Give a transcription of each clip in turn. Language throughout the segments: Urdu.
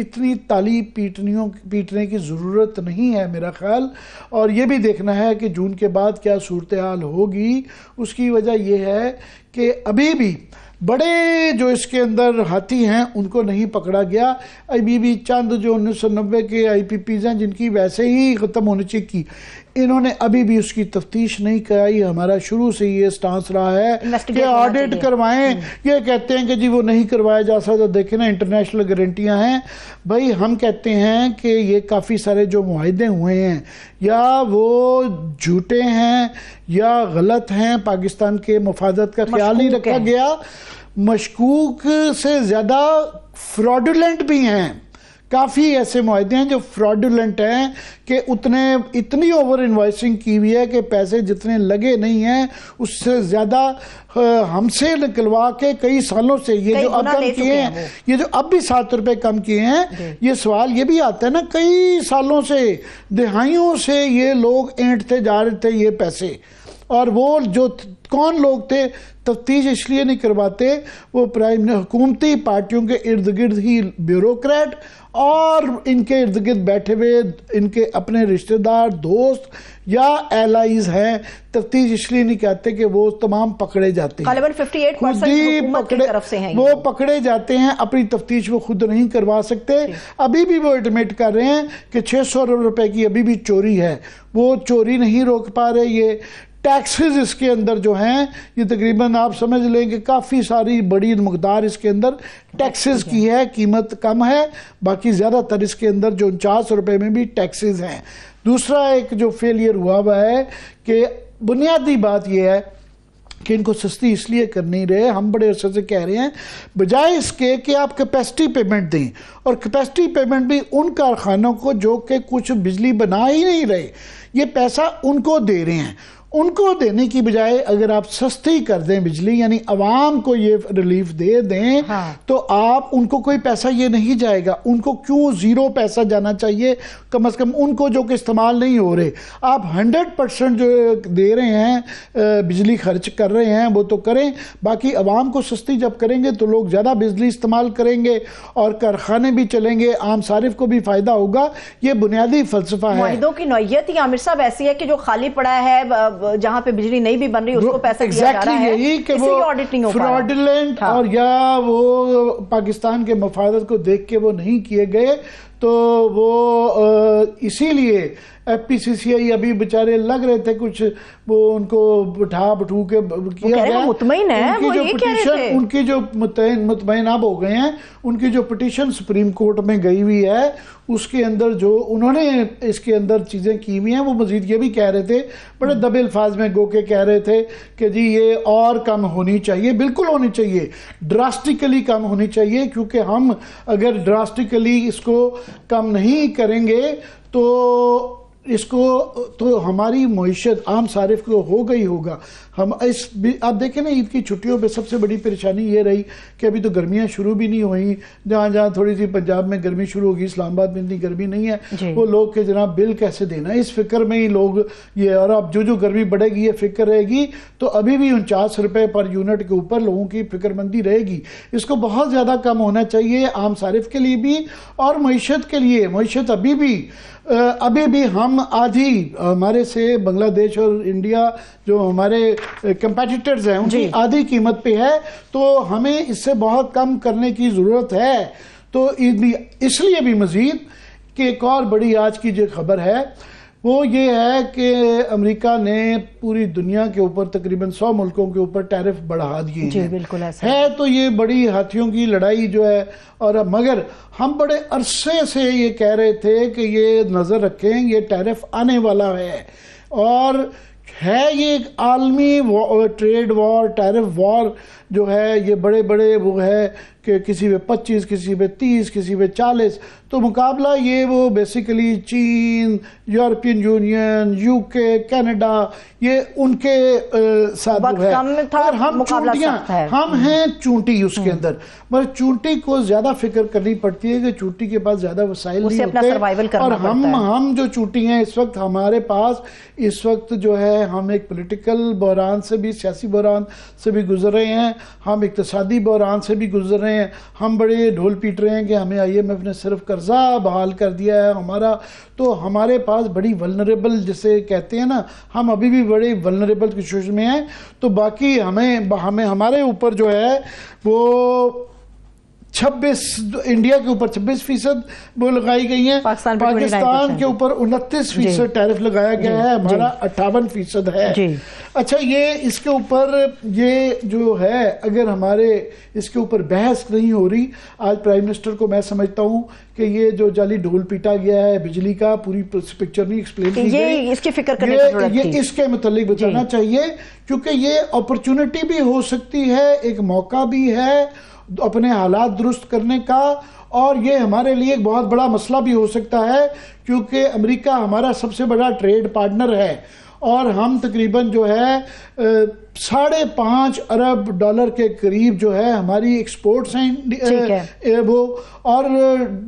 اتنی تالی پیٹنے کی ضرورت نہیں ہے میرا خیال. اور یہ بھی دیکھنا ہے کہ جون کے بعد کیا صورتحال ہوگی. اس کی وجہ یہ ہے کہ ابھی بھی بڑے جو اس کے اندر ہاتھی ہیں ان کو نہیں پکڑا گیا. ابھی بھی چند جو 1990 کے آئی پی پیز ہیں جن کی ویسے ہی ختم ہونے چاہیے، انہوں نے ابھی بھی اس کی تفتیش نہیں کرائی. ہمارا شروع سے یہ سٹانس رہا ہے کہ آڈٹ کروائیں. یہ کہتے ہیں کہ جی وہ نہیں کروایا جا سکتا. دیکھیں نا انٹرنیشنل گارنٹیاں ہیں بھائی. ہم کہتے ہیں کہ یہ کافی سارے جو معاہدے ہوئے ہیں یا وہ جھوٹے ہیں یا غلط ہیں، پاکستان کے مفادات کا خیال نہیں رکھا گیا، مشکوک سے زیادہ فراڈولنٹ بھی ہیں. کافی ایسے معاہدے ہیں جو فراڈولنٹ ہیں کہ اتنی اوور انوائسنگ کی ہوئی ہے کہ پیسے جتنے لگے نہیں ہیں اس سے زیادہ ہم سے نکلوا کے کئی سالوں سے یہ جو اب کم کیے ہیں، یہ جو اب بھی 7 روپے کم کیے ہیں. یہ سوال یہ بھی آتا ہے نا، کئی سالوں سے دہائیوں سے یہ لوگ اینٹتے جا رہے تھے یہ پیسے. اور وہ جو کون لوگ تھے، تفتیش اس لیے نہیں کرواتے، وہ حکومتی پارٹیوں کے ارد گرد ہی بیوروکریٹ اور ان کے ارد گرد بیٹھے ہوئے ان کے اپنے رشتہ دار، دوست یا ایلائز ہیں. تفتیش اس لیے نہیں کہتے کہ وہ تمام پکڑے جاتے ہیں. غالباً 58% حکومت کی طرف سے ہیں، وہ پکڑے جاتے ہیں. اپنی تفتیش وہ خود نہیں کروا سکتے. ابھی بھی وہ ایڈمٹ کر رہے ہیں کہ 600 روپے کی ابھی بھی چوری ہے. وہ چوری نہیں روک پا رہے. یہ ٹیکسز اس کے اندر جو ہیں یہ تقریباً آپ سمجھ لیں کہ کافی ساری بڑی مقدار اس کے اندر ٹیکسز کی ہے. قیمت کم ہے، باقی زیادہ تر اس کے اندر جو 49 روپے میں بھی ٹیکسز ہیں. دوسرا ایک جو فیلئر ہوا ہے کہ بنیادی بات یہ ہے کہ ان کو سستی اس لیے کر نہیں رہے. ہم بڑے عرصے سے کہہ رہے ہیں بجائے اس کے کہ آپ کیپیسٹی پیمنٹ دیں، اور کیپیسٹی پیمنٹ بھی ان کارخانوں کو جو کہ کچھ بجلی بنا ہی نہیں رہے، یہ پیسہ ان کو دے رہے ہیں. ان کو دینے کی بجائے اگر آپ سستی کر دیں بجلی، یعنی عوام کو یہ ریلیف دے دیں، تو آپ ان کو کوئی پیسہ یہ نہیں جائے گا. ان کو کیوں 0 پیسہ جانا چاہیے؟ کم از کم ان کو جو کہ استعمال نہیں ہو رہے. آپ 100% جو دے رہے ہیں بجلی خرچ کر رہے ہیں وہ تو کریں. باقی عوام کو سستی جب کریں گے تو لوگ زیادہ بجلی استعمال کریں گے اور کارخانے بھی چلیں گے، عام صارف کو بھی فائدہ ہوگا. یہ بنیادی فلسفہ ہے. معاہدوں کی نوعیت ہی عامر صاحب ایسی ہے کہ جو خالی پڑا ہے، جہاں پہ بجلی نہیں بھی بن رہی اس کو پیسہ دیا جا رہا ہے، یہی کہ وہ فراڈولنٹ اور یا وہ پاکستان کے مفادات کو دیکھ کے وہ نہیں کیے گئے. تو وہ اسی لیے ایف پی سی سی آئی ابھی بچارے لگ رہے تھے کچھ وہ ان کو بٹھو کے کیا گیا. مطمئن ہے وہ یہ کہہ رہے تھے. ان کی جو مطمئن اب ہو گئے ہیں، ان کی جو پٹیشن سپریم کورٹ میں گئی ہوئی ہے اس کے اندر جو انہوں نے اس کے اندر چیزیں کی ہوئی ہیں، وہ مزید یہ بھی کہہ رہے تھے، بڑے دبے الفاظ میں گو کے کہہ رہے تھے کہ جی یہ اور کم ہونی چاہیے. بالکل ہونی چاہیے، ڈراسٹیکلی کم ہونی چاہیے، کیونکہ ہم اگر ڈراسٹیکلی اس کو کم نہیں کریں گے تو اس کو تو ہماری معیشت عام صارف کو ہوگا ہی ہوگا. ہم آپ دیکھیں نا عید کی چھٹیوں پہ سب سے بڑی پریشانی یہ رہی کہ ابھی تو گرمیاں شروع بھی نہیں ہوئیں. جہاں تھوڑی سی پنجاب میں گرمی شروع ہوگی، اسلام آباد میں اتنی گرمی نہیں ہے. وہ لوگ کہ جناب بل کیسے دینا، اس فکر میں ہی لوگ یہ. اور اب جو گرمی بڑھے گی یہ فکر رہے گی تو ابھی بھی 49 روپے پر یونٹ کے اوپر لوگوں کی فکر مندی رہے گی. اس کو بہت زیادہ کم ہونا چاہیے عام صارف کے لیے بھی اور معیشت کے لیے. معیشت ابھی بھی ہم آدھی ہمارے سے بنگلہ دیش اور انڈیا جو ہمارے کمپیٹیٹرز ہیں ان کی آدھی قیمت پہ ہے. تو ہمیں اس سے بہت کم کرنے کی ضرورت ہے. تو اس لیے بھی مزید کہ ایک اور بڑی آج کی جو خبر ہے وہ یہ ہے کہ امریکہ نے پوری دنیا کے اوپر تقریباً 100 ملکوں کے اوپر ٹیرف بڑھا دیے ہیں. جی بالکل ایسا ہے. تو یہ بڑی ہاتھیوں کی لڑائی جو ہے. اور مگر ہم بڑے عرصے سے یہ کہہ رہے تھے کہ یہ نظر رکھیں یہ ٹیرف آنے والا ہے. اور ہے یہ ایک عالمی ٹریڈ وار، ٹیرف وار جو ہے یہ بڑے وہ ہے کہ کسی پہ 25، کسی پہ 30، کسی پہ 40. تو مقابلہ یہ وہ بیسیکلی چین، یورپین یونین، یو کے، کینیڈا، یہ ان کے ساتھ ہے. اور ہم چونٹیاں، ہم ہیں چونٹی اس کے اندر. مگر چونٹی کو زیادہ فکر کرنی پڑتی ہے کہ چونٹی کے پاس زیادہ وسائل نہیں ہوتے. اور ہم جو چونٹی ہیں اس وقت ہمارے پاس اس وقت جو ہے ہم ایک پولیٹیکل بحران سے بھی، سیاسی بحران سے بھی گزر رہے ہیں، ہم اقتصادی بحران سے بھی گزر رہے ہیں. میں ہم بڑے ڈھول پیٹ رہے ہیں کہ ہمیں IMF نے صرف قرضہ بحال کر دیا ہے ہمارا، تو ہمارے پاس بڑی ولنریبل جسے کہتے ہیں نا، ہم ابھی بھی بڑے ولنریبل کی سچویشن میں ہیں. تو باقی ہمیں ہمارے اوپر جو ہے وہ 26 انڈیا کے اوپر 26% وہ لگائی گئی ہیں، پاکستان کے اوپر 29% ٹیرف لگایا گیا ہے، ہمارا 58% ہے. اچھا، یہ اس کے اوپر یہ جو ہے اگر ہمارے اس کے اوپر بحث نہیں ہو رہی، آج پرائم منسٹر کو میں سمجھتا ہوں کہ یہ جو جعلی ڈھول پیٹا گیا ہے بجلی کا، پوری پکچر نہیں ایکسپلین کی گئی، اس کی فکر کرنے کی ضرورت تھی، یہ اس کے متعلق بتانا چاہیے، کیونکہ یہ اپرچونٹی بھی ہو سکتی ہے، ایک موقع بھی ہے اپنے حالات درست کرنے کا، اور یہ ہمارے لیے ایک بہت بڑا مسئلہ بھی ہو سکتا ہے، کیونکہ امریکہ ہمارا سب سے بڑا ٹریڈ پارٹنر ہے، اور ہم تقریباً جو ہے 5.5 ارب ڈالر کے قریب جو ہے ہماری ایکسپورٹس ہیں وہ، اور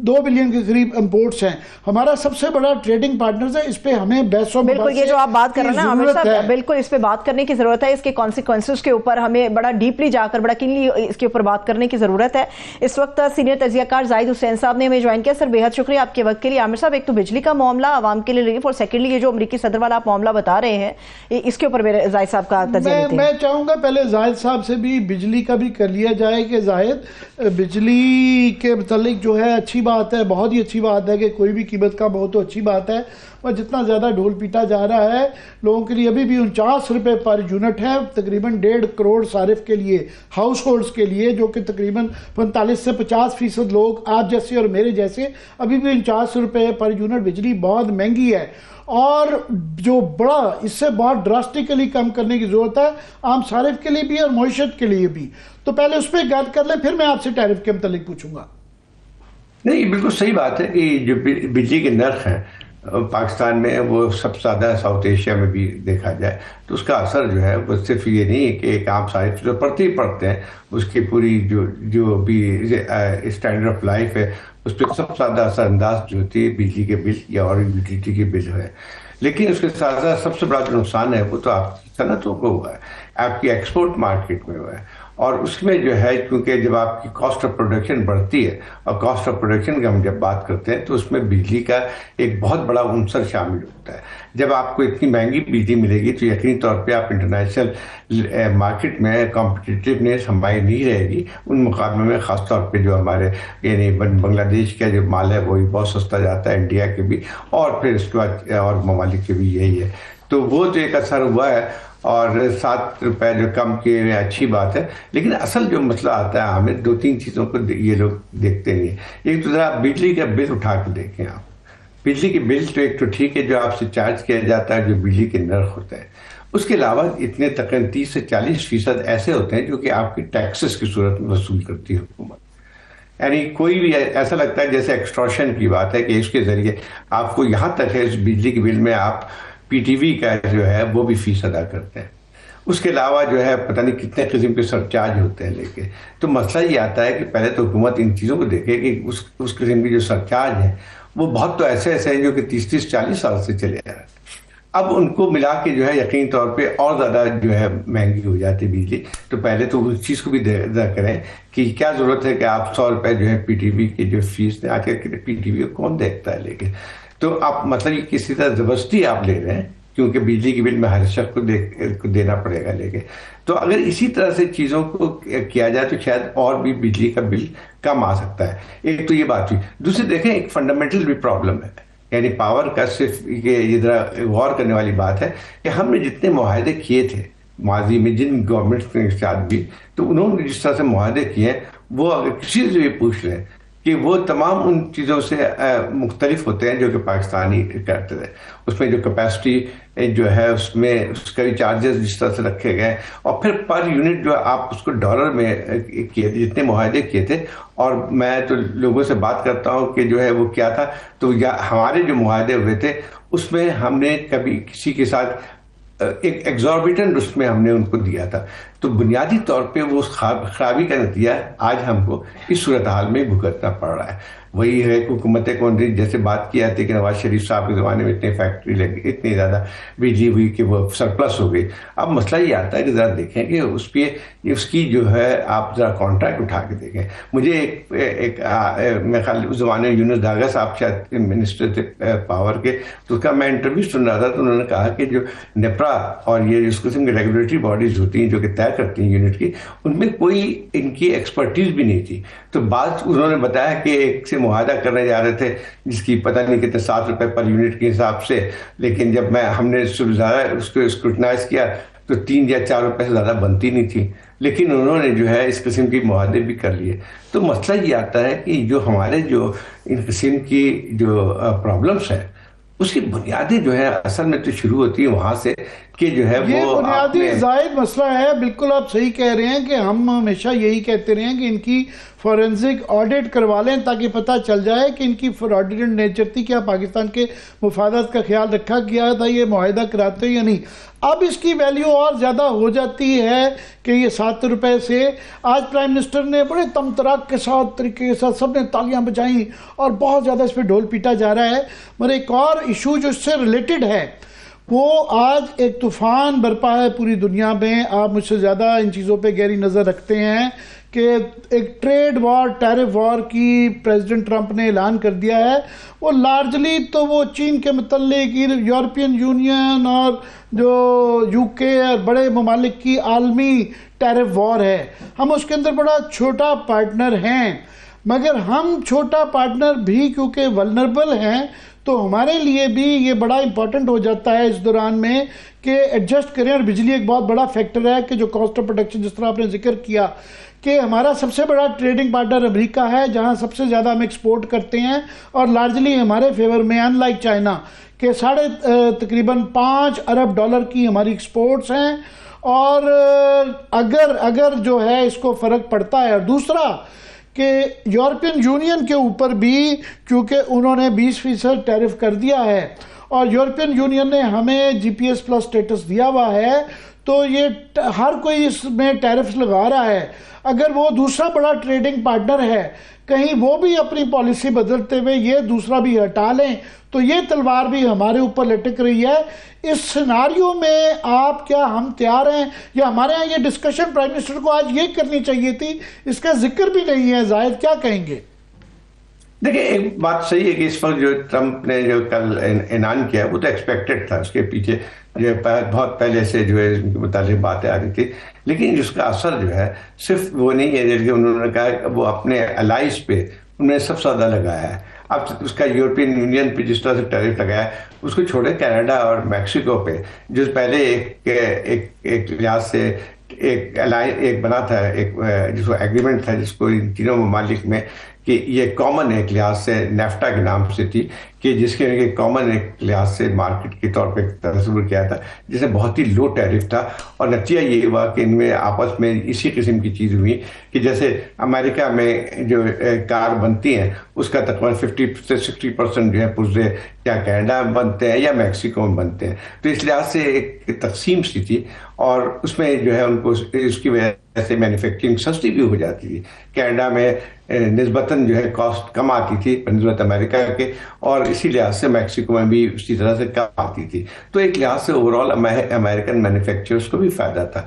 2 بلین کے قریب امپورٹس ہیں. ہمارا سب سے بڑا ٹریڈنگ پارٹنرز ہے، اس پہ ہمیں بحثوں میں بالکل یہ جو آپ بات کر رہے ہیں نا عامر صاحب، بالکل اس پہ بات کرنے کی ضرورت ہے، اس کے کانسیکوینسز کے اوپر ہمیں بڑا ڈیپلی جا کر بڑا کینلی اس کے اوپر بات کرنے کی ضرورت ہے. اس وقت سینئر تجزیہ کار زاہد حسین صاحب نے ہمیں جوائن کیا. سر بے حد شکریہ آپ کے وقت کے لیے. عامر صاحب، ایک تو بجلی کا معاملہ عوام کے لیے ریلیف، اور سیکنڈلی یہ جو امریکی صدر والا آپ معاملہ بتا رہے ہیں، اس کے اوپر زاہد صاحب کا تجزیہ. میں چاہوں گا پہلے زاہد صاحب سے بھی بجلی کا بھی کر لیا جائے کہ زاہد، بجلی کے متعلق جو ہے اچھی بات ہے، بہت ہی اچھی بات ہے کہ کوئی بھی قیمت کا بہت تو اچھی بات ہے، اور جتنا زیادہ ڈھول پیٹا جا رہا ہے لوگوں کے لیے ابھی بھی 49 روپے پر یونٹ ہے، تقریباً 1.5 کروڑ صارف کے لیے، ہاؤس ہولڈز کے لیے، جو کہ تقریباً 45 سے 50% لوگ آپ جیسے اور میرے جیسے، ابھی بھی 49 روپے پر یونٹ بجلی بہت مہنگی ہے، اور جو بڑا اس سے بہت ڈراسٹیکلی کم کرنے کی ضرورت ہے عام صارف کے لیے بھی اور معیشت کے لیے بھی. تو پہلے اس پہ بات کر لیں، پھر میں آپ سے ٹیرف کے متعلق پوچھوں گا. نہیں، بالکل صحیح بات ہے کہ جو بجلی کے نرخ ہیں پاکستان میں، وہ سب سے زیادہ ساؤتھ ایشیا میں بھی دیکھا جائے تو اس کا اثر جو ہے وہ صرف یہ نہیں ہے کہ ایک عام صارف جو پڑھتے ہی پڑھتے ہیں اس کی پوری جو بھی اسٹینڈرڈ آف لائف ہے اس پہ سب سے زیادہ اثر انداز جو ہوتی ہے بجلی کے بل یا اور یوٹیلیٹی کے بل ہے. لیکن اس کے ساتھ ساتھ سب سے بڑا جو نقصان ہے وہ تو آپ کی صنعتوں کو ہوا ہے، آپ کی ایکسپورٹ مارکیٹ میں ہوا ہے، اور اس میں جو ہے کیونکہ جب آپ کی کاسٹ آف پروڈکشن بڑھتی ہے، اور کاسٹ آف پروڈکشن کا ہم جب بات کرتے ہیں تو اس میں بجلی کا ایک بہت بڑا عنصر شامل ہوتا ہے. جب آپ کو اتنی مہنگی بجلی ملے گی تو یقینی طور پہ آپ انٹرنیشنل مارکیٹ میں کمپٹیٹیونیس ہماری نہیں رہے گی ان مقابلے میں، خاص طور پہ جو ہمارے یعنی بنگلہ دیش کا جو مال ہے وہی بہت سستا جاتا ہے، انڈیا کے بھی، اور پھر اس کے بعد اور ممالک کے بھی یہی ہے. تو وہ جو ایک اثر ہوا ہے، اور 7 روپے جو کم کیے ہوئے اچھی بات ہے، لیکن اصل جو مسئلہ آتا ہے ہمیں 2-3 چیزوں کو یہ لوگ دیکھتے نہیں ہیں. ایک تو ذرا بجلی کا بل اٹھا کے دیکھیں آپ. بجلی کے بل تو ایک تو ٹھیک ہے جو آپ سے چارج کیا جاتا ہے، جو بجلی کے نرخ ہوتا ہے، اس کے علاوہ اتنے تقریباً 30 سے 40% ایسے ہوتے ہیں جو کہ آپ کی ٹیکسز کی صورت میں وصول کرتی ہے حکومت. یعنی کوئی بھی ایسا لگتا ہے جیسے ایکسٹورشن کی بات ہے کہ اس کے ذریعے آپ کو یہاں تک ہے اس بجلی کے بل میں آپ PTV کا جو ہے وہ بھی فیس ادا کرتے ہیں. اس کے علاوہ جو ہے پتہ نہیں کتنے قسم کے سرچارج ہوتے ہیں. لے کے تو مسئلہ یہ آتا ہے کہ پہلے تو حکومت ان چیزوں کو دیکھے کہ اس قسم کے جو سرچارج ہیں وہ بہت تو ایسے ہیں جو کہ 30-40 سال سے چلے آ رہے ہیں. اب ان کو ملا کے جو ہے یقینی طور پہ اور زیادہ جو ہے مہنگی ہو جاتی بجلی. تو پہلے تو اس چیز کو بھی کریں کہ کیا ضرورت ہے کہ آپ 100 روپے جو ہے PTV کی جو فیس دیں. آج کل PTV کو کون دیکھتا ہے؟ لیکن تو آپ مطلب یہ کسی طرح زبردستی آپ لے رہے ہیں کیونکہ بجلی کے بل میں ہر شخص کو دینا پڑے گا. لیکن تو اگر اسی طرح سے چیزوں کو کیا جائے تو شاید اور بھی بجلی کا بل کم آ سکتا ہے. ایک تو یہ بات ہوئی. دوسری دیکھیں ایک فنڈامنٹل بھی پرابلم ہے، یعنی پاور کا صرف یہ ذرا غور کرنے والی بات ہے کہ ہم نے جتنے معاہدے کیے تھے ماضی میں جن گورنمنٹ کے ساتھ بھی، تو انہوں نے جس طرح سے معاہدے کیے ہیں وہ اگر کسی سے یہ پوچھ لیں کہ وہ تمام ان چیزوں سے مختلف ہوتے ہیں جو کہ پاکستانی کرتے تھے. اس میں جو کیپیسٹی جو ہے اس میں اس کا بھی چارجز جس طرح سے رکھے گئے، اور پھر پر یونٹ جو آپ اس کو ڈالر میں کیے جتنے معاہدے کیے تھے. اور میں تو لوگوں سے بات کرتا ہوں کہ جو ہے وہ کیا تھا، تو ہمارے جو معاہدے ہوئے تھے اس میں ہم نے کبھی کسی کے ساتھ ایک ایگزوربیٹنٹ اس میں ہم نے ان کو دیا تھا. تو بنیادی طور پہ وہ خرابی کا نتیجہ آج ہم کو اس صورتحال میں بھگتنا پڑ رہا ہے. وہی ہے کہ حکومت کون سی جیسے بات کی جاتی ہے کہ نواز شریف صاحب کے زمانے میں اتنی فیکٹری لگی, اتنی زیادہ بجلی ہوئی کہ وہ سرپلس ہو گئی. اب مسئلہ یہ آتا ہے کہ ذرا دیکھیں کہ اس کی جو ہے آپ ذرا کانٹریکٹ اٹھا کے دیکھیں. مجھے ایک میں خیال اس زمانے میں یونس داغا صاحب شاید منسٹر تھے پاور کے, تو اس کا میں انٹرویو سن رہا تھا, تو انہوں نے کہا کہ جو نیپرا اور یہ اس قسم کی ریگولیٹری باڈیز ہوتی ہیں جو کہ طے کرتی ہیں یونٹ کی, ان میں کوئی ان کی ایکسپرٹیز بھی نہیں تھی. تو بات انہوں نے بتایا کہ ایک سے معاہدہ کرنے جا رہے تھے جس کی پتہ نہیں کتنے 7 روپے پر یونٹ کے حساب سے, لیکن جب ہم نے اس کو اسکروٹنائز کیا تو 3 یا 4 روپے سے زیادہ بنتی نہیں تھی, لیکن انہوں نے جو ہے اس قسم کی معاہدے بھی کر لیے. تو مسئلہ یہ آتا ہے کہ جو ہمارے جو ان قسم کی جو پرابلمس ہیں اس کی بنیادیں جو ہے اصل میں تو شروع ہوتی ہے وہاں سے کہ جو ہے یہ وہ بنیادی زائد مسئلہ ہے. بالکل آپ صحیح کہہ رہے ہیں کہ ہم ہمیشہ یہی کہتے رہے ہیں کہ ان کی فورنزک آڈٹ کروا لیں تاکہ پتہ چل جائے کہ ان کی فراڈیڈنٹ نیچر تھی, کیا پاکستان کے مفادات کا خیال رکھا گیا تھا یہ معاہدہ کراتے یا نہیں. اب اس کی ویلیو اور زیادہ ہو جاتی ہے کہ یہ 7 روپے سے آج پرائم منسٹر نے بڑے تمطراق کے ساتھ طریقے کے ساتھ سب نے تالیاں بجائیں اور بہت زیادہ اس پہ ڈھول پیٹا جا رہا ہے. مگر ایک اور ایشو جو اس سے ریلیٹڈ ہے وہ آج ایک طوفان برپا ہے پوری دنیا میں. آپ مجھ سے زیادہ ان چیزوں پہ گہری نظر رکھتے ہیں کہ ایک ٹریڈ وار, ٹیرف وار کی پریزیڈنٹ ٹرمپ نے اعلان کر دیا ہے. وہ لارجلی تو وہ چین کے متعلق یورپین یونین اور جو یو کے اور بڑے ممالک کی عالمی ٹیرف وار ہے. ہم اس کے اندر بڑا چھوٹا پارٹنر ہیں, مگر ہم چھوٹا پارٹنر بھی کیونکہ ولنربل ہیں تو ہمارے لیے بھی یہ بڑا امپورٹنٹ ہو جاتا ہے اس دوران میں کہ ایڈجسٹ کریں. اور بجلی ایک بہت بڑا فیکٹر ہے کہ جو کاسٹ آف پروڈکشن جس طرح آپ نے ذکر کیا کہ ہمارا سب سے بڑا ٹریڈنگ پارٹنر امریکہ ہے جہاں سب سے زیادہ ہم ایکسپورٹ کرتے ہیں اور لارجلی ہمارے فیور میں, ان لائک چائنا کہ تقریباً $5 ارب کی ہماری ایکسپورٹس ہیں. اور اگر جو ہے اس کو فرق پڑتا ہے. اور دوسرا کہ یورپین یونین کے اوپر بھی کیونکہ انہوں نے 20% ٹیرف کر دیا ہے اور یورپین یونین نے ہمیں GPS پلس سٹیٹس دیا ہوا ہے, تو یہ ہر کوئی اس میں ٹیرفز لگا رہا ہے. اگر وہ دوسرا بڑا ٹریڈنگ پارٹنر ہے کہیں وہ بھی اپنی پالیسی بدلتے ہوئے یہ دوسرا بھی ہٹا لیں تو یہ تلوار بھی ہمارے اوپر لٹک رہی ہے. اس سیناریو میں آپ کیا ہم تیار ہیں یا ہمارے ہاں یہ ڈسکشن پرائم منسٹر کو آج یہ کرنی چاہیے تھی, اس کا ذکر بھی نہیں ہے. زاہد کیا کہیں گے؟ دیکھیں ایک بات صحیح ہے کہ اس وقت جو ٹرمپ نے جو کل اعلان کیا وہ تو ایکسپیکٹڈ تھا, اس کے پیچھے جو بہت پہلے سے جو ہے ان کے متعلق باتیں آ رہی تھی, لیکن اس کا اثر جو ہے صرف وہ نہیں ہے جیسے انہوں نے کہا کہ وہ اپنے الائز پہ انہوں نے سب سے زیادہ لگایا ہے. اب اس کا یورپین یونین پہ جس طرح سے ٹیرف لگایا ہے اس کو چھوڑے کینیڈا اور میکسیکو پہ جو پہلے ایک لحاظ سے ایک بنا تھا, ایک جس کو ایگریمنٹ تھا جس کو ان تینوں ممالک میں کہ یہ کامن ایک لحاظ سے نیفٹا کے نام سے تھی کہ جس کے کامن ایک لحاظ سے مارکیٹ کے طور پہ تصور کیا تھا جس میں بہت ہی لو ٹیرف تھا. اور نتیجہ یہ ہوا کہ ان میں آپس میں اسی قسم کی چیز ہوئی کہ جیسے امریکہ میں جو کار بنتی ہیں اس کا تقریباً 50 سے 60% جو ہے پرزے یا کینیڈا میں بنتے ہیں یا میکسیکو میں بنتے ہیں. تو اس لحاظ سے ایک تقسیم سی تھی اور اس میں جو ہے ان کو اس کی وجہ سے مینوفیکچرنگ سستی بھی ہو جاتی تھی. کینیڈا میں نسبتاً جو ہے کاسٹ کم آتی تھی بنسبت امریکہ کے, اور اسی لحاظ سے میکسیکو میں بھی اسی طرح سے کم آتی تھی. تو ایک لحاظ سے اوور آل امریکن مینوفیکچررز کو بھی فائدہ تھا.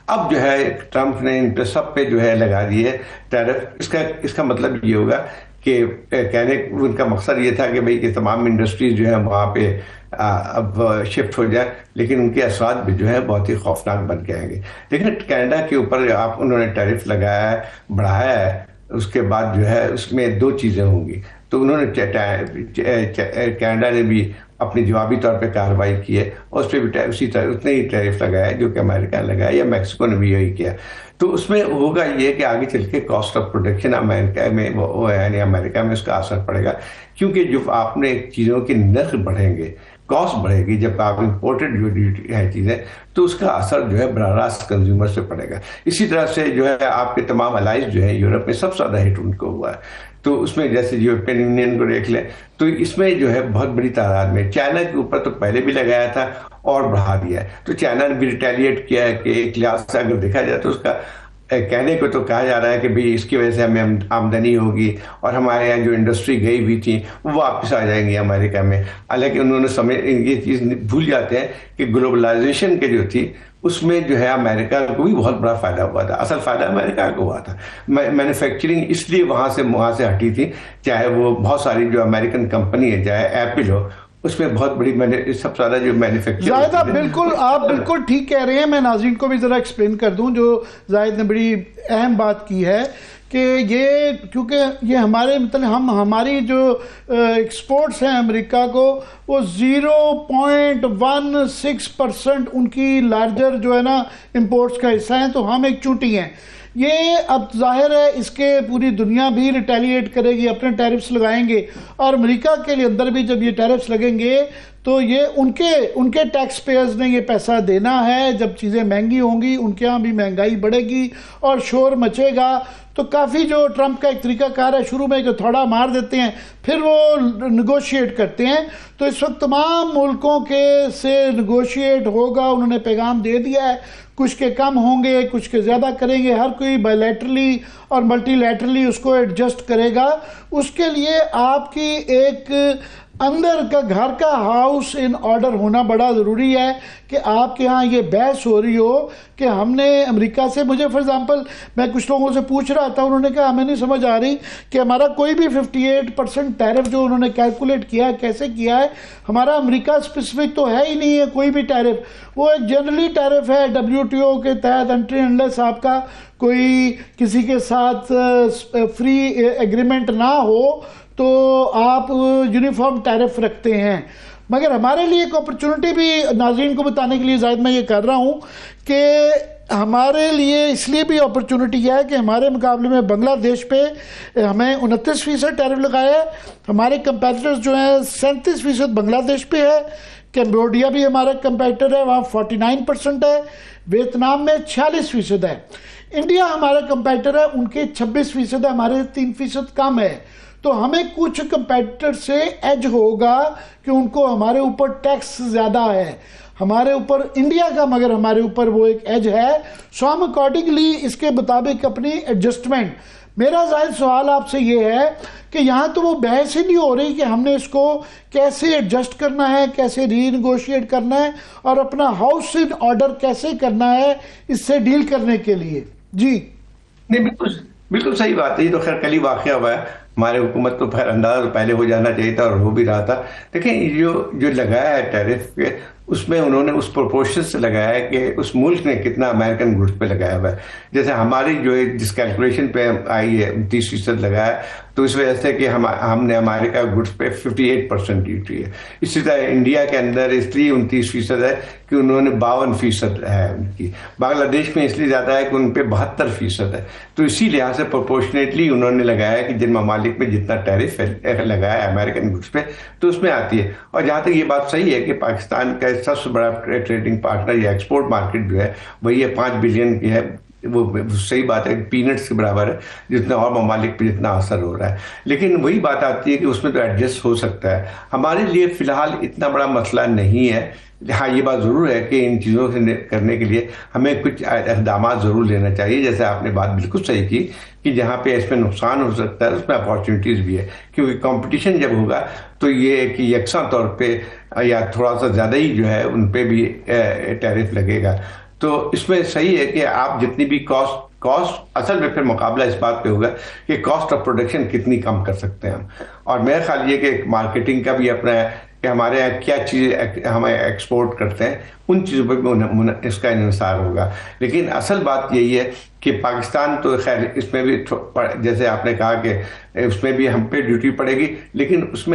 اب جو ہے ٹرمپ نے ان پہ سب پہ جو ہے لگا دیے ٹیرف. اس کا مطلب یہ ہوگا کہ ان کا مقصد یہ تھا کہ بھئی کہ تمام انڈسٹریز جو ہے وہاں پہ اب شفٹ ہو جائے, لیکن ان کے اثرات بھی جو ہے بہت ہی خوفناک بن کے آئیں گے. لیکن کینیڈا کے اوپر انہوں نے ٹیرف لگایا ہے, بڑھایا ہے, اس کے بعد جو ہے اس میں 2 چیزیں ہوں گی. تو انہوں نے کینیڈا نے بھی اپنی جوابی طور پہ کارروائی کی ہے اور اس پہ بھی اسی طرح اتنے ہی ٹیرف لگایا جو کہ امریکہ نے لگایا یا میکسیکو نے بھی یہی کیا. تو اس میں ہوگا یہ کہ آگے چل کے کاسٹ آف پروڈکشن امریکہ میں یعنی امریکہ میں اس کا اثر پڑے گا, کیونکہ جو آپ نے چیزوں کے نرخ بڑھیں گے, کاسٹ بڑھے گی جب آپ امپورٹڈ جو ہے چیزیں, تو اس کا اثر جو ہے براہ راست کنزیومر سے پڑے گا. اسی طرح سے جو ہے آپ کے تمام الائز جو ہے یورپ میں سب سے زیادہ ہٹ ان کو ہوا ہے. تو اس میں جیسے یورپین یونین کو دیکھ لیں تو اس میں جو ہے بہت بڑی تعداد میں چائنا کے اوپر تو پہلے بھی لگایا تھا اور بڑھا دیا ہے. تو چائنا نے بھی ریٹیلیٹ کیا ہے کہ ایک لحاظ سے اگر دیکھا جائے تو اس کا کہنے کو تو کہا جا رہا ہے کہ بھئی اس کی وجہ سے ہمیں آمدنی ہوگی اور ہمارے یہاں جو انڈسٹری گئی ہوئی تھی وہ واپس آ جائیں گی امریکہ میں. حالانکہ انہوں نے یہ چیز بھول جاتے ہیں کہ گلوبلائزیشن کے جو تھی اس میں جو ہے امریکہ کو بھی بہت بڑا فائدہ ہوا تھا. اصل فائدہ امریکہ کو ہوا تھا. مینوفیکچرنگ اس لیے وہاں سے ہٹی تھی, چاہے وہ بہت ساری جو امریکن کمپنی ہے, چاہے ایپل ہو, اس میں بہت بڑی سب سے زیادہ جو مینوفیکچر. زاہد آپ بالکل ٹھیک کہہ رہے ہیں. میں ناظرین کو بھی ذرا ایکسپلین کر دوں جو زاہد نے بڑی اہم بات کی ہے کہ یہ کیونکہ یہ ہمارے مطلب ہماری جو ایکسپورٹس ہیں امریکہ کو وہ 0.16% ان کی لارجر جو ہے نا امپورٹس کا حصہ ہیں, تو ہم ایک چونٹی ہیں. یہ اب ظاہر ہے اس کے پوری دنیا بھی ریٹیلیٹ کرے گی, اپنے ٹیرفز لگائیں گے, اور امریکہ کے لیے اندر بھی جب یہ ٹیرفز لگیں گے تو یہ ان کے ٹیکس پیئرز نے یہ پیسہ دینا ہے. جب چیزیں مہنگی ہوں گی ان کے ہاں بھی مہنگائی بڑھے گی اور شور مچے گا. تو کافی جو ٹرمپ کا ایک طریقہ کار ہے شروع میں کہ تھوڑا مار دیتے ہیں پھر وہ نیگوشیٹ کرتے ہیں. تو اس وقت تمام ملکوں کے سے نیگوشیٹ ہوگا, انہوں نے پیغام دے دیا ہے. کچھ کے کم ہوں گے, کچھ کے زیادہ کریں گے, ہر کوئی بائی لیٹرلی اور ملٹی لیٹرلی اس کو ایڈجسٹ کرے گا. اس کے لیے آپ کی ایک اندر کا گھر کا ہاؤس ان آرڈر ہونا بڑا ضروری ہے کہ آپ کے ہاں یہ بحث ہو رہی ہو کہ ہم نے امریکہ سے, مجھے فار ایگزامپل میں کچھ لوگوں سے پوچھ رہا تھا, انہوں نے کہا ہمیں نہیں سمجھ آ رہی کہ ہمارا کوئی بھی 58% ٹیرف جو انہوں نے کیلکولیٹ کیا ہے کیسے کیا ہے. ہمارا امریکہ اسپیسیفک تو ہے ہی نہیں ہے کوئی بھی ٹیرف, وہ ایک جنرلی ٹیرف ہے WTO کے تحت. انٹری انلیس آپ کا کوئی کسی کے ساتھ فری ایگریمنٹ نہ ہو تو آپ یونیفارم ٹیرف رکھتے ہیں. مگر ہمارے لیے ایک اپرچونٹی بھی ناظرین کو بتانے کے لیے زائد میں یہ کر رہا ہوں کہ ہمارے لیے اس لیے بھی اپرچونٹی ہے کہ ہمارے مقابلے میں بنگلہ دیش پہ ہمیں 29% ٹیرف لگایا ہے. ہمارے کمپیٹیٹرز جو ہیں 37% بنگلہ دیش پہ ہے. کمبوڈیا بھی ہمارا کمپیٹیٹر ہے, وہاں 49% ہے. ویتنام میں 46% ہے. انڈیا ہمارا کمپیٹیٹر ہے, ان کے 26% ہے, ہمارے 3% کم ہے. تو ہمیں کچھ کمپیٹیٹر سے ایج ہوگا کہ ان کو ہمارے اوپر ٹیکس زیادہ ہے ہمارے اوپر انڈیا کا, مگر ہمارے اوپر وہ ایک ایج ہے. سو ہم اکارڈنگلی اس کے مطابق اپنی ایڈجسٹمنٹ. میرا ظاہر سوال آپ سے یہ ہے کہ یہاں تو وہ بحث ہی نہیں ہو رہی کہ ہم نے اس کو کیسے ایڈجسٹ کرنا ہے, کیسے ری نیگوشیٹ کرنا ہے, اور اپنا ہاؤس ان آرڈر کیسے کرنا ہے اس سے ڈیل کرنے کے لیے. جی نہیں, بالکل صحیح بات ہے. یہ تو خیر کل ہی واقعہ ہوا ہے. ہمارے حکومت کو اندازہ تو پہلے ہو جانا چاہیے تھا اور ہو بھی رہا تھا. دیکھیں جو لگایا ہے ٹیرف پہ, اس میں انہوں نے اس پروپورشن سے لگایا ہے کہ اس ملک نے کتنا امریکن گڈس پہ لگایا ہوا ہے. جیسے ہماری جو جس کیلکولیشن پہ آئی ہے 29% لگایا ہے, تو اس وجہ سے کہ ہم نے امریکہ گڈس پہ 58% ڈیوٹی ہے. اسی طرح انڈیا کے اندر اس لیے 29% ہے کہ انہوں نے 52% ہے ان کی. بنگلہ دیش میں اس لیے زیادہ ہے کہ ان پہ 72% ہے. تو اسی لحاظ سے پروپورشنیٹلی انہوں نے لگایا ہے کہ جن ممالک میں جتنا ٹیرف لگایا ہے امریکن گڈس پہ تو اس میں آتی ہے. اور جہاں تک یہ بات صحیح ہے کہ پاکستان کا سب سے بڑا ٹریڈنگ پارٹنر یا ایکسپورٹ مارکیٹ جو ہے وہی ہے 5 بلین کی ہے, وہ صحیح بات ہے, پینٹس کے برابر ہے جتنا اور ممالک پہ جتنا اثر ہو رہا ہے. لیکن وہی بات آتی ہے کہ اس میں تو ایڈجسٹ ہو سکتا ہے. ہمارے لیے فی الحال اتنا بڑا مسئلہ نہیں ہے. ہاں یہ بات ضرور ہے کہ ان چیزوں سے کرنے کے لیے ہمیں کچھ اقدامات ضرور لینا چاہیے. جیسے آپ نے بات بالکل صحیح کی کہ جہاں پہ اس میں نقصان ہو سکتا ہے اس میں اپارچونیٹیز بھی ہے, کیونکہ کمپٹیشن جب ہوگا تو یہ کہ یکساں طور پہ یا تھوڑا سا زیادہ ہی جو ہے ان پہ بھی ٹیرف لگے گا. تو اس میں صحیح ہے کہ آپ جتنی بھی کاسٹ اصل میں پھر مقابلہ اس بات پہ ہوگا کہ کاسٹ آف پروڈکشن کتنی کم کر سکتے ہیں ہم. اور میرا خیال یہ کہ مارکیٹنگ کا بھی اپنا ہے کہ ہمارے یہاں کیا چیزیں ہمیں ایکسپورٹ کرتے ہیں, ان چیزوں پہ بھی اس کا انحصار ہوگا. لیکن اصل بات یہی ہے کہ پاکستان تو خیر اس میں بھی جیسے آپ نے کہا کہ اس میں بھی ہم پہ ڈیوٹی پڑے گی, لیکن اس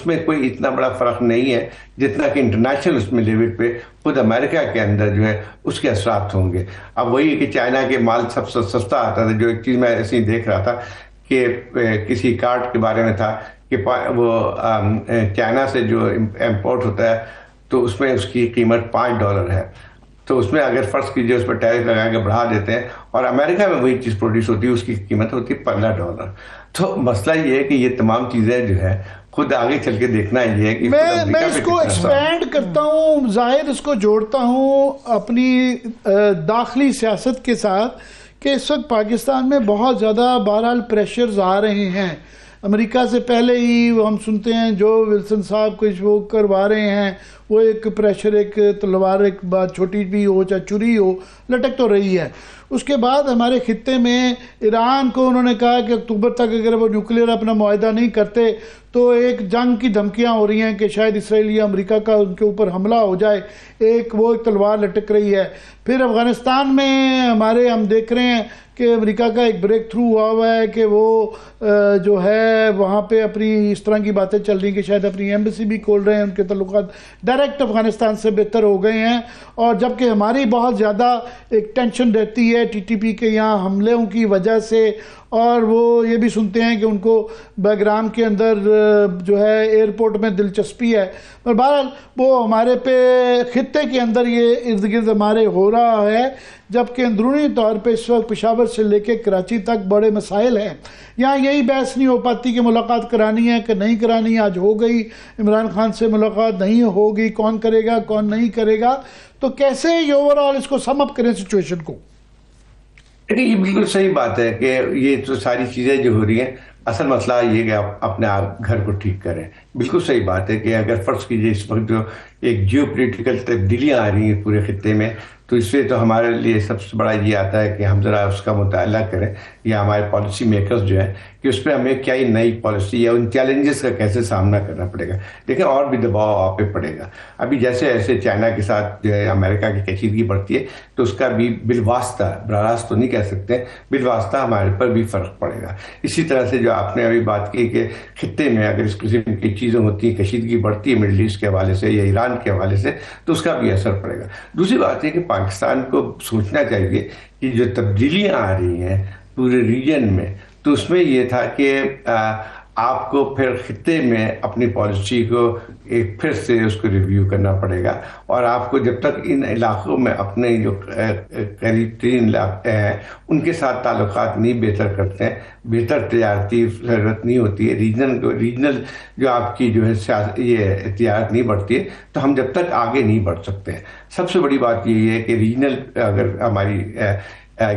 میں کوئی اتنا بڑا فرق نہیں ہے جتنا کہ انٹرنیشنل اس میں لیول پہ خود امریکہ کے اندر جو ہے اس کے اثرات ہوں گے. اب وہی کہ چائنا کے مال سب سے سستا آتا تھا. جو ایک چیز میں ایسے ہی دیکھ رہا تھا کہ کسی کارڈ کے بارے میں تھا کہ وہ چائنا سے جو امپورٹ ہوتا ہے تو اس میں اس کی قیمت $5 ہے. تو اس میں اگر فرض کیجئے اس پر ٹیرف لگا کے بڑھا دیتے ہیں اور امریکہ میں وہی چیز پروڈیوس ہوتی ہے، اس کی قیمت ہوتی ہے $15۔ تو مسئلہ یہ ہے کہ یہ تمام چیزیں جو ہے خود آگے چل کے دیکھنا یہ ہے کہ میں اس کو ایکسپینڈ کرتا ہوں ظاہر، اس کو جوڑتا ہوں اپنی داخلی سیاست کے ساتھ کہ اس وقت پاکستان میں بہت زیادہ بہرحال پریشرز آ رہے ہیں۔ امریکہ سے پہلے ہی ہم سنتے ہیں جو ولسن صاحب کچھ وہ کروا رہے ہیں، وہ ایک پریشر، ایک تلوار، ایک بات چھوٹی بھی ہو چاہے چھری ہو، لٹک تو رہی ہے۔ اس کے بعد ہمارے خطے میں ایران کو انہوں نے کہا کہ اکتوبر تک اگر وہ نیوکلیئر اپنا معاہدہ نہیں کرتے تو ایک جنگ کی دھمکیاں ہو رہی ہیں کہ شاید اسرائیل یا امریکہ کا ان کے اوپر حملہ ہو جائے، ایک تلوار لٹک رہی ہے۔ پھر افغانستان میں ہم دیکھ رہے ہیں کہ امریکہ کا ایک بریک تھرو ہوا ہے کہ وہ جو ہے وہاں پہ اپنی اس طرح کی باتیں چل رہی ہیں کہ شاید اپنی ایمبیسی بھی کھول رہے ہیں، ان کے تعلقات ڈائریکٹ افغانستان سے بہتر ہو گئے ہیں۔ اور جبکہ ہماری بہت زیادہ ایک ٹینشن رہتی ہے ٹی ٹی پی کے یہاں حملوں کی وجہ سے، اور وہ یہ بھی سنتے ہیں کہ ان کو بیگرام کے اندر جو ہے ایئرپورٹ میں دلچسپی ہے، پر بہرحال وہ ہمارے پہ خطے کے اندر یہ ارد گرد ہمارے ہو رہا ہے، جبکہ اندرونی طور پہ اس وقت پشاور سے لے کے کراچی تک بڑے مسائل ہیں۔ یہاں یہی بحث نہیں ہو پاتی کہ ملاقات کرانی ہے کہ نہیں کرانی، آج ہو گئی عمران خان سے ملاقات، نہیں ہوگی، کون کرے گا کون نہیں کرے گا، تو کیسے یہ اوورآل اس کو سم اپ کریں سچویشن کو؟ یہ بالکل صحیح بات ہے کہ یہ تو ساری چیزیں جو ہو رہی ہیں، اصل مسئلہ یہ کہ آپ اپنے آپ گھر کو ٹھیک کریں۔ بالکل صحیح بات ہے کہ اگر فرض کیجئے اس وقت جو ایک جیو پولیٹیکل تبدیلیاں آ رہی ہیں پورے خطے میں، تو اس سے تو ہمارے لیے سب سے بڑا یہ آتا ہے کہ ہم ذرا اس کا مطالعہ کریں، یا ہمارے پالیسی میکرز جو ہے کہ اس پہ ہمیں کیا نئی پالیسی یا ان چیلنجز کا کیسے سامنا کرنا پڑے گا۔ لیکن اور بھی دباؤ آپ پہ پڑے گا۔ ابھی جیسے ایسے چائنا کے ساتھ جو ہے امریکہ کی کشیدگی بڑھتی ہے، تو اس کا بھی بالواسطہ، براہ راست تو نہیں کہہ سکتے، بالواسطہ ہمارے پر بھی فرق پڑے گا۔ اسی طرح سے جو آپ نے ابھی بات کی کہ خطے میں اگر اس قسم کی چیزیں ہوتی ہیں، کشیدگی بڑھتی ہے مڈل ایسٹ کے حوالے سے یا ایران کے حوالے سے، تو اس کا بھی اثر پڑے گا۔ دوسری بات یہ کہ پاکستان کو سوچنا چاہیے کہ جو تبدیلیاں آ رہی ہیں پورے ریجن میں، تو اس میں یہ تھا کہ آپ کو پھر خطے میں اپنی پالیسی کو ایک پھر سے اس کو ریویو کرنا پڑے گا، اور آپ کو جب تک ان علاقوں میں اپنے جو قریب ترین علاقے ہیں ان کے ساتھ تعلقات نہیں بہتر کرتے ہیں، بہتر تجارتی ضرورت نہیں ہوتی ہے، ریجنل جو آپ کی جو ہے یہ تجارت نہیں بڑھتی ہے، تو ہم جب تک آگے نہیں بڑھ سکتے ہیں۔ سب سے بڑی بات یہ ہے کہ ریجنل اگر ہماری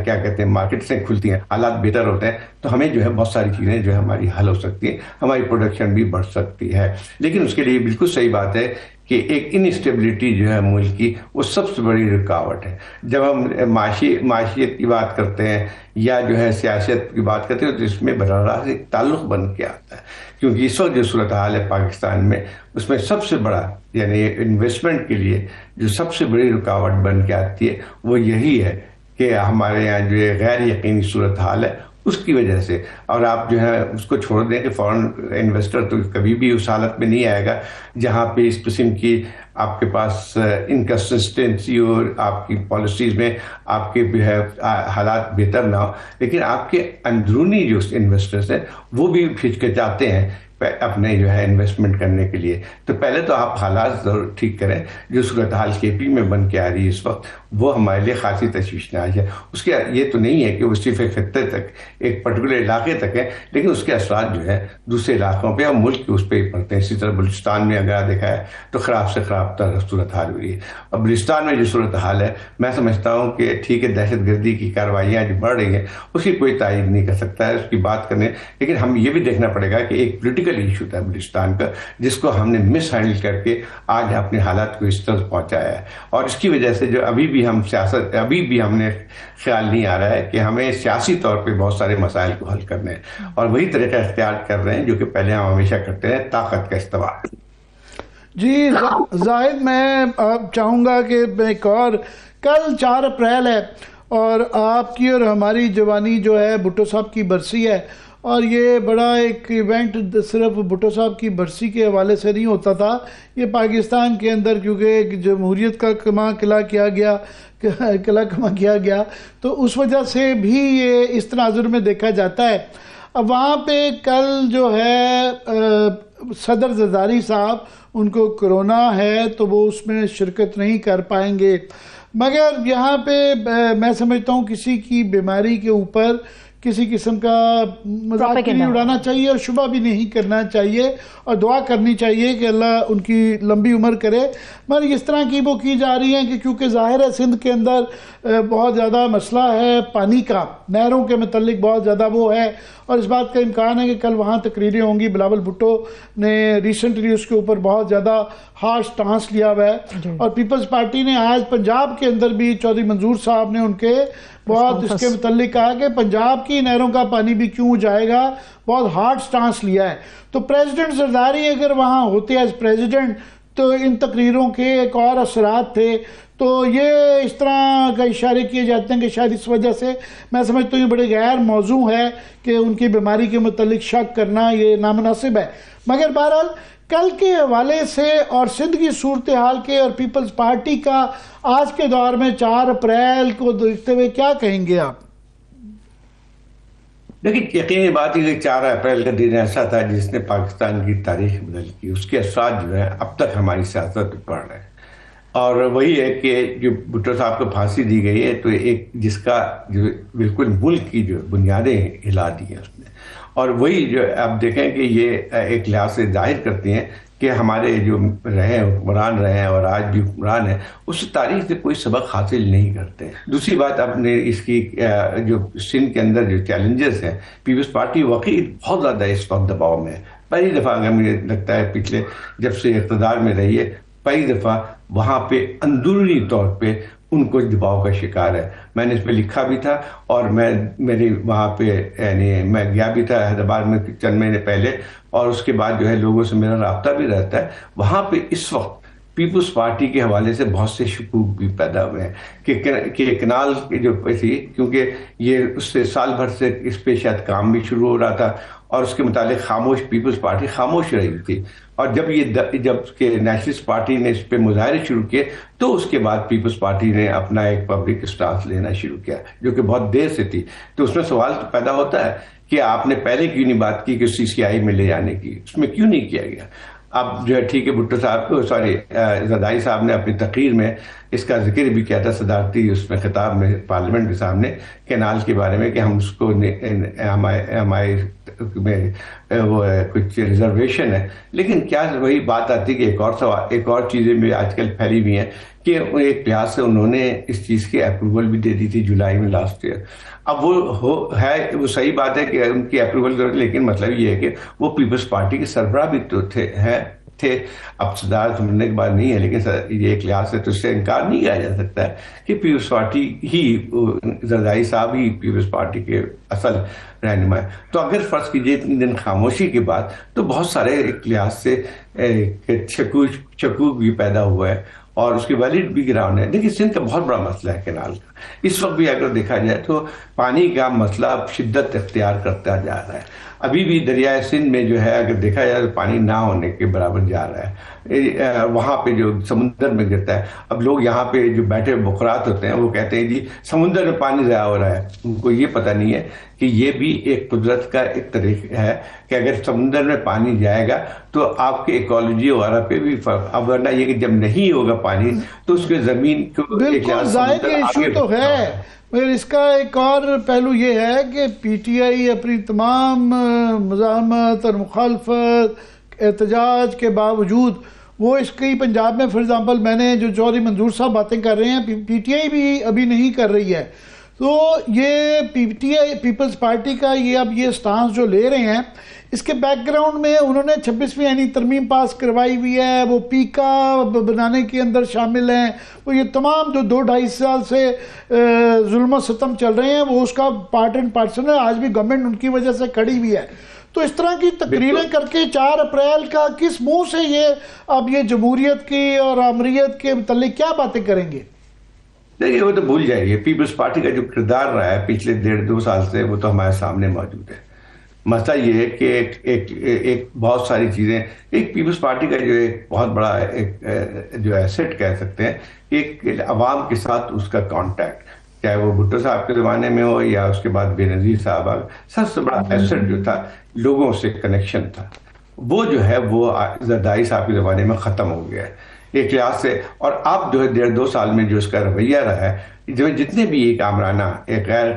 کیا کہتے ہیں مارکیٹ سے کھلتی ہیں، حالات بہتر ہوتے ہیں، تو ہمیں جو ہے بہت ساری چیزیں جو ہے ہماری حل ہو سکتی ہیں، ہماری پروڈکشن بھی بڑھ سکتی ہے۔ لیکن اس کے لیے بالکل صحیح بات ہے کہ ایک انسٹیبلٹی جو ہے ملک کی، وہ سب سے بڑی رکاوٹ ہے۔ جب ہم معاشیت کی بات کرتے ہیں یا جو ہے سیاست کی بات کرتے ہیں، تو اس میں براہ راست ایک تعلق بن کے آتا ہے، کیونکہ اس وقت جو صورتحال ہے پاکستان میں، اس میں سب سے بڑا یعنی انویسٹمنٹ کے لیے جو سب سے بڑی رکاوٹ بن کے آتی ہے وہ یہی ہے کہ ہمارے یہاں جو غیر یقینی صورتحال ہے اس کی وجہ سے۔ اور آپ جو ہے اس کو چھوڑ دیں کہ فورن انویسٹر تو کبھی بھی اس حالت میں نہیں آئے گا جہاں پہ اس قسم کی آپ کے پاس انکنسسٹنسی اور آپ کی پالیسیز میں آپ کے جو ہے حالات بہتر نہ ہو، لیکن آپ کے اندرونی جو انویسٹرز ہیں وہ بھی ہچکچاتے ہیں اپنے جو ہے انویسٹمنٹ کرنے کے لیے۔ تو پہلے تو آپ حالات ضرور ٹھیک کریں۔ جو صورتحال کے پی میں بن کے آ رہی ہے اس وقت، وہ ہمارے لیے خاصی تشویشناک ہے۔ اس کے یہ تو نہیں ہے کہ وہ صرف ایک خطے تک، ایک پرٹیکولر علاقے تک ہے، لیکن اس کے اثرات جو ہے دوسرے علاقوں پہ اور ملک کے اس پہ ہی پڑتے ہیں۔ اسی طرح بلوچستان میں اگر دیکھا ہے تو خراب سے خراب تر صورتحال ہوئی ہے۔ اور بلوچستان میں جو صورتحال ہے، میں سمجھتا ہوں کہ ٹھیک ہے دہشت گردی کی کارروائیاں جو بڑھ رہی ہیں اس کی کوئی تائید نہیں کر سکتا ہے، اس کی بات کرنے، لیکن ہم یہ بھی دیکھنا پڑے گا کہ ایک پولیٹیکل ایشو تھا بلوچستان کا، جس کو ہم نے مس ہینڈل کر کے آج اپنے حالات کو اس طرح پہنچایا ہے، اور اس کی وجہ سے جو ابھی بھی ہم نے خیال نہیں آ رہا ہے کہ ہمیں سیاسی طور پہ بہت سارے مسائل کو حل کرنے ہیں، اور وہی طریقہ اختیار کر رہے ہیں جو کہ پہلے ہم ہمیشہ کرتے ہیں، طاقت کا استعمال۔ جی زاہد، میں چاہوں گا کہ ایک اور، کل 4 اپریل ہے اور آپ کی اور ہماری جوانی جو ہے بھٹو صاحب کی برسی ہے، اور یہ بڑا ایک ایونٹ صرف بھٹو صاحب کی برسی کے حوالے سے نہیں ہوتا تھا، یہ پاکستان کے اندر کیونکہ ایک جمہوریت کا قلعہ کما کیا گیا تو اس وجہ سے بھی یہ اس تناظر میں دیکھا جاتا ہے۔ اب وہاں پہ کل جو ہے صدر زرداری صاحب، ان کو کرونا ہے تو وہ اس میں شرکت نہیں کر پائیں گے۔ مگر یہاں پہ میں سمجھتا ہوں کسی کی بیماری کے اوپر کسی قسم کا مذاق بھی نہیں اڑانا چاہیے اور شبہ بھی نہیں کرنا چاہیے اور دعا کرنی چاہیے کہ اللہ ان کی لمبی عمر کرے. مگر اس طرح کی وہ کی جا رہی ہیں کہ کیونکہ ظاہر ہے سندھ کے اندر بہت زیادہ مسئلہ ہے پانی کا، نہروں کے متعلق بہت زیادہ وہ ہے، اور اس بات کا امکان ہے کہ کل وہاں تقریریں ہوں گی. بلاول بھٹو نے ریسنٹلی اس کے اوپر بہت زیادہ ہارش سٹانس لیا ہوا ہے، اور پیپلز پارٹی نے آج پنجاب کے اندر بھی چودھری منظور صاحب نے ان کے بہت اس کے متعلق کہا کہ پنجاب کی نہروں کا پانی بھی کیوں جائے گا، بہت ہارڈ سٹانس لیا ہے. تو پریزیڈنٹ زرداری اگر وہاں ہوتے ایز پریزیڈنٹ تو ان تقریروں کے ایک اور اثرات تھے. تو یہ اس طرح کا اشارے کیے جاتے ہیں کہ شاید اس وجہ سے میں سمجھتا ہوں یہ بڑے غیر موضوع ہے کہ ان کی بیماری کے متعلق شک کرنا یہ نامناسب ہے. مگر بہرحال کل کے حوالے سے اور سندھ کی صورتحال کے اور پیپلز پارٹی کا آج کے دور میں 4 اپریل کو دیکھتے ہوئے کیا کہیں گے آپ؟ لیکن یقینی بات ہے کہ 4 اپریل کا دن ایسا تھا جس نے پاکستان کی تاریخ بدل کی. اس کے اثرات جو ہیں اب تک ہماری سیاست پہ پڑ رہے ہیں، اور وہی ہے کہ جو بھٹو صاحب کو پھانسی دی گئی ہے تو ایک جس کا جو بالکل ملک کی جو بنیادیں ہلا دی ہیں اس نے، اور وہی جو آپ دیکھیں کہ یہ ایک لحاظ سے ظاہر کرتی ہیں کہ ہمارے جو حکمران رہے ہیں اور آج بھی حکمران ہیں اس تاریخ سے کوئی سبق حاصل نہیں کرتے. دوسری بات آپ نے اس کی جو سندھ کے اندر جو چیلنجز ہیں، پیپلز پارٹی واقعی بہت زیادہ اس وقت دباؤ میں ہے. پہلی دفعہ اگر مجھے لگتا ہے پچھلے جب سے اقتدار میں رہی ہے پہلی دفعہ وہاں پہ اندرونی طور پہ ان کو دباؤ کا شکار ہے. میں نے اس پہ لکھا بھی تھا، اور میری وہاں پہ یعنی میں گیا بھی تھا حیدرآباد میں چند مہینے پہلے، اور اس کے بعد جو ہے لوگوں سے میرا رابطہ بھی رہتا ہے. وہاں پہ اس وقت پیپلز پارٹی کے حوالے سے بہت سے شکوک بھی پیدا ہوئے ہیں کہ کنال کی جو تھی، کیونکہ یہ اس سے سال بھر سے اس پہ شاید کام بھی شروع ہو رہا تھا اور اس کے متعلق پیپلز پارٹی خاموش رہی تھی. اور جب کہ نیشنلسٹ پارٹی نے اس پہ مظاہرے شروع کیے تو اس کے بعد پیپلز پارٹی نے اپنا ایک پبلک اسٹانس لینا شروع کیا جو کہ بہت دیر سے تھی. تو اس میں سوال تو پیدا ہوتا ہے کہ آپ نے پہلے کیوں نہیں بات کی کہ CCI میں لے جانے کی، اس میں کیوں نہیں کیا گیا؟ اب جو ہے ٹھیک ہے بھٹو صاحب کو زرداری صاحب نے اپنی تقریر میں اس کا ذکر بھی کیا تھا صدارتی اس میں خطاب میں پارلیمنٹ کے سامنے کینال کے بارے میں کہ ہم اس کو ہمارے میں وہ کچھ ریزرویشن ہے. لیکن کیا وہی بات آتی کہ ایک اور چیزیں بھی آج کل پھیلی ہوئی ہیں کہ ایک لحاظ سے انہوں نے اس چیز کی اپروول بھی دے دی تھی جولائی میں لاسٹ ایئر. اب وہ صحیح بات ہے کہ ان کی اپروول، لیکن مطلب یہ ہے کہ وہ پیپلز پارٹی کے سربراہ بھی تو تھے. اب صدارت ملنے کے بعد نہیں ہے، لیکن یہ ایک لحاظ سے تو اس سے انکار نہیں کیا جا سکتا ہے کہ پیپلز پارٹی ہی زرداری صاحب ہی پیپلز پارٹی کے اصل رہنما ہے. تو اگر فرض کیجیے اتنے دن خاموشی کے بعد تو بہت سارے ایک لحاظ سے شکوک بھی پیدا ہوا ہے اور اس کی ویلڈ بھی گراؤنڈ ہے. لیکن سندھ کا بہت بڑا مسئلہ ہے کینال کا. اس وقت بھی اگر دیکھا جائے تو پانی کا مسئلہ اب شدت اختیار کرتا جا رہا ہے. ابھی بھی دریائے سندھ میں جو ہے اگر دیکھا جائے تو پانی نہ ہونے کے برابر جا رہا ہے. وہاں پہ جو سمندر میں گرتا ہے، اب لوگ یہاں پہ جو بیٹھے بخرات ہوتے ہیں وہ کہتے ہیں جی سمندر میں پانی ضائع ہو رہا ہے. ان کو یہ پتہ نہیں ہے کہ یہ بھی ایک قدرت کا ایک طریقہ ہے کہ اگر سمندر میں پانی جائے گا تو آپ کے ایکالوجی وغیرہ پہ بھی فرق. اب ورنہ یہ کہ جب نہیں ہوگا پانی تو اس کے زمین کو بالکل ظاہر ایشو تو ہے. مگر اس کا ایک اور پہلو یہ ہے کہ PTI اپنی تمام مزاحمت اور مخالفت احتجاج کے باوجود وہ اس کی پنجاب میں فار ایگزامپل میں نے جو چودھری منظور صاحب باتیں کر رہے ہیں PTI بھی ابھی نہیں کر رہی ہے. تو یہ PTI پیپلز پارٹی کا یہ اب یہ سٹانس جو لے رہے ہیں اس کے بیک گراؤنڈ میں انہوں نے 26ویں یعنی ترمیم پاس کروائی ہوئی ہے. وہ پیکا بنانے کے اندر شامل ہیں. وہ یہ تمام جو 2-2.5 سال سے ظلم و ستم چل رہے ہیں وہ اس کا پارٹ اینڈ پارسل ہے. آج بھی گورنمنٹ ان کی وجہ سے کھڑی ہوئی ہے. تو اس طرح کی تقریریں کر کے 4 اپریل کا کس منہ سے یہ جمہوریت کی اور آمریت کے متعلق کیا باتیں کریں گے؟ نہیں، وہ تو بھول جائے گی. پیپلز پارٹی کا جو کردار رہا ہے پچھلے 1.5-2 سال سے وہ تو ہمارے سامنے موجود ہے. مسئلہ یہ ہے کہ ایک بہت ساری چیزیں ایک پیپلز پارٹی کا جو ایک بہت بڑا ایک جو ایسٹ کہہ سکتے ہیں ایک عوام کے ساتھ اس کا کانٹیکٹ، چاہے وہ بھٹو صاحب کے زمانے میں ہو یا اس کے بعد بے نظیر صاحب، سب سے بڑا ایسٹ جو تھا لوگوں سے کنیکشن تھا. وہ جو ہے وہ زرداری صاحب کے زمانے میں ختم ہو گیا ہے. ایک لحاظ سے. اور اب جو ہے 1.5-2 سال میں جو اس کا رویہ رہا ہے, جو جتنے بھی ایک آمرانہ ایک غیر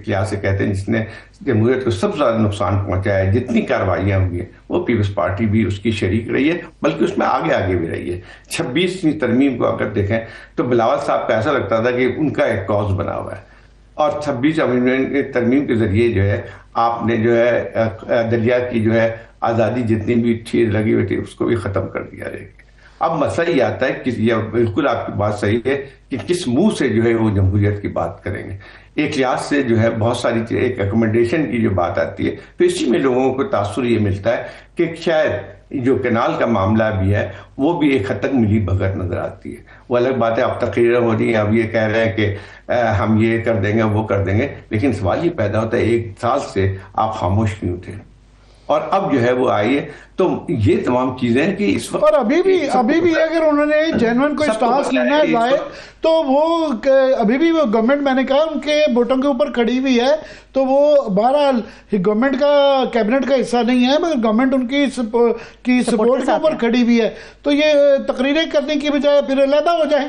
لحاظ سے کہتے ہیں جس نے جمہوریت کو سب سے زیادہ نقصان پہنچایا ہے, جتنی کارروائیاں ہوئی ہیں وہ پیپلز پارٹی بھی اس کی شریک رہی ہے, بلکہ اس میں آگے بھی رہی ہے. 26ویں ترمیم کو اگر دیکھیں تو بلاول صاحب کا ایسا لگتا تھا کہ ان کا ایک کاز بنا ہوا ہے, اور 26 ترمیم کے ذریعے جو ہے آپ نے جو ہے عدلیہ کی جو ہے آزادی جتنی بھی تھی لگی ہوئی تھی اس کو بھی ختم کر دیا ہے. اب مسئلہ یہ آتا ہے کہ یہ بالکل آپ کی بات صحیح ہے کہ کس منہ سے جو ہے وہ جمہوریت کی بات کریں گے. ایک لحاظ سے جو ہے بہت ساری چیزیں, ایک ایکوموڈیشن کی جو بات آتی ہے تو اسی میں لوگوں کو تاثر یہ ملتا ہے کہ شاید جو کینال کا معاملہ بھی ہے وہ بھی ایک حد تک ملی بھگت نظر آتی ہے. وہ الگ بات ہے, اب تقریریں ہو رہی ہیں, اب یہ کہہ رہے ہیں کہ ہم یہ کر دیں گے وہ کر دیں گے, لیکن سوال یہ پیدا ہوتا ہے 1 سال سے آپ خاموش کیوں تھے, اور اب جو ہے وہ آئی ہے. تو یہ تمام چیزیں ہیں کہ اس وقت اور ابھی بھی اگر انہوں نے جینون کوئی سٹانس لینا ہے ظاہر, تو وہ ابھی بھی وہ گورنمنٹ, میں نے کہا ان کے ووٹوں کے اوپر کھڑی ہوئی ہے, تو وہ بہرحال گورنمنٹ کا کیبنٹ کا حصہ نہیں ہے مگر گورنمنٹ ان کی سپورٹ کے اوپر کھڑی ہوئی ہے. تو یہ تقریریں کرنے کی بجائے پھر علیحدہ ہو جائیں.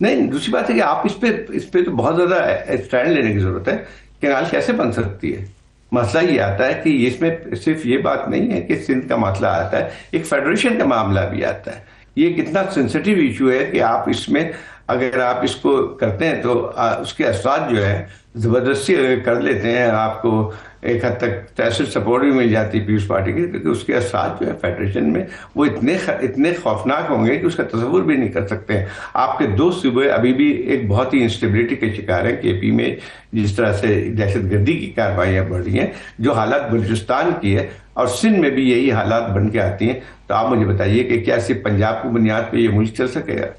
نہیں, دوسری بات ہے کہ آپ اس پہ تو بہت زیادہ اسٹینڈ لینے کی ضرورت ہے. کینال کیسے بن سکتی ہے؟ مسئلہ یہ آتا ہے کہ اس میں صرف یہ بات نہیں ہے کہ سندھ کا مسئلہ آتا ہے, ایک فیڈریشن کا معاملہ بھی آتا ہے. یہ کتنا سینسٹیو ایشو ہے کہ آپ اس میں اگر آپ اس کو کرتے ہیں تو اس کے اثرات جو ہے زبردستی اگر کر لیتے ہیں, آپ کو ایک حد تک تحصیل سپورٹ بھی مل جاتی ہے پیپلز پارٹی کی, کیونکہ اس کے اثرات جو ہے فیڈریشن میں وہ اتنے خوفناک ہوں گے کہ اس کا تصور بھی نہیں کر سکتے ہیں. آپ کے 2 صوبے ابھی بھی ایک بہت ہی انسٹیبلٹی کے شکار ہیں. کے پی میں جس طرح سے دہشت گردی کی کارروائیاں بڑھ رہی ہیں, جو حالات بلوچستان کی ہے, اور سندھ میں بھی یہی حالات بن کے آتی ہیں. تو آپ مجھے بتائیے کہ کیا صرف پنجاب کی بنیاد پہ یہ ملک چل سکے گا؟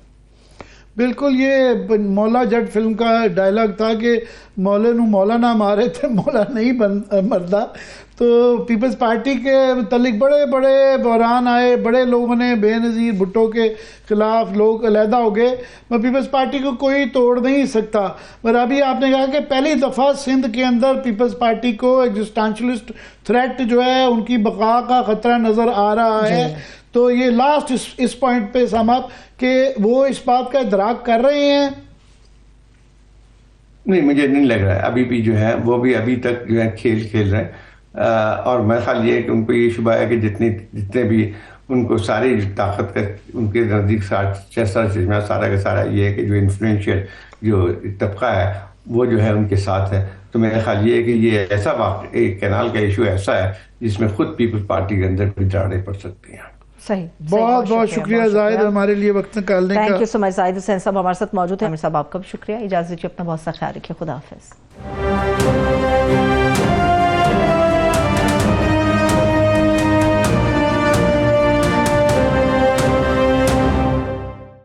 بالکل, یہ مولا جٹ فلم کا ڈائلاگ تھا کہ مولے نو مولا نہ مارے تھے مولا نہیں مردا. تو پیپلز پارٹی کے متعلق بڑے بڑے بحران آئے, بڑے لوگوں نے بے نظیر بھٹو کے خلاف لوگ علیحدہ ہو گئے. میں پیپلز پارٹی کو کوئی توڑ نہیں سکتا, پر ابھی آپ نے کہا کہ پہلی دفعہ سندھ کے اندر پیپلز پارٹی کو ایگزسٹینشلسٹ تھریٹ جو ہے ان کی بقا کا خطرہ نظر آ رہا ہے. تو یہ لاسٹ اس پوائنٹ پہ سہمت کہ وہ اس بات کا ادراک کر رہے ہیں. نہیں, مجھے نہیں لگ رہا ہے ابھی بھی جو ہے وہ بھی ابھی تک جو ہے کھیل رہے ہیں. اور میرا خیال یہ ہے کہ ان کو یہ شبہ ہے کہ جتنے بھی ان کو ساری طاقت کا ان کے نزدیک سارا کا سارا یہ ہے کہ جو انفلوئنشیل جو طبقہ ہے وہ جو ہے ان کے ساتھ ہے. تو میرا خیال یہ ہے کہ یہ ایسا کینال کا ایشو ایسا ہے جس میں خود پیپلز پارٹی کے اندر بھی دراڑیں پڑ سکتی ہیں. صحیح, بہت بہت شکریہ زاہد ہمارے لیے وقت نکالنے کا. تھینک یو سو مچ. زاہد حسین صاحب ہمارے ساتھ موجود ہیں. عامر صاحب آپ کا بھی شکریہ. اجازت دیجیے, اپنا بہت سا خیال رکھیے. خدا حافظ.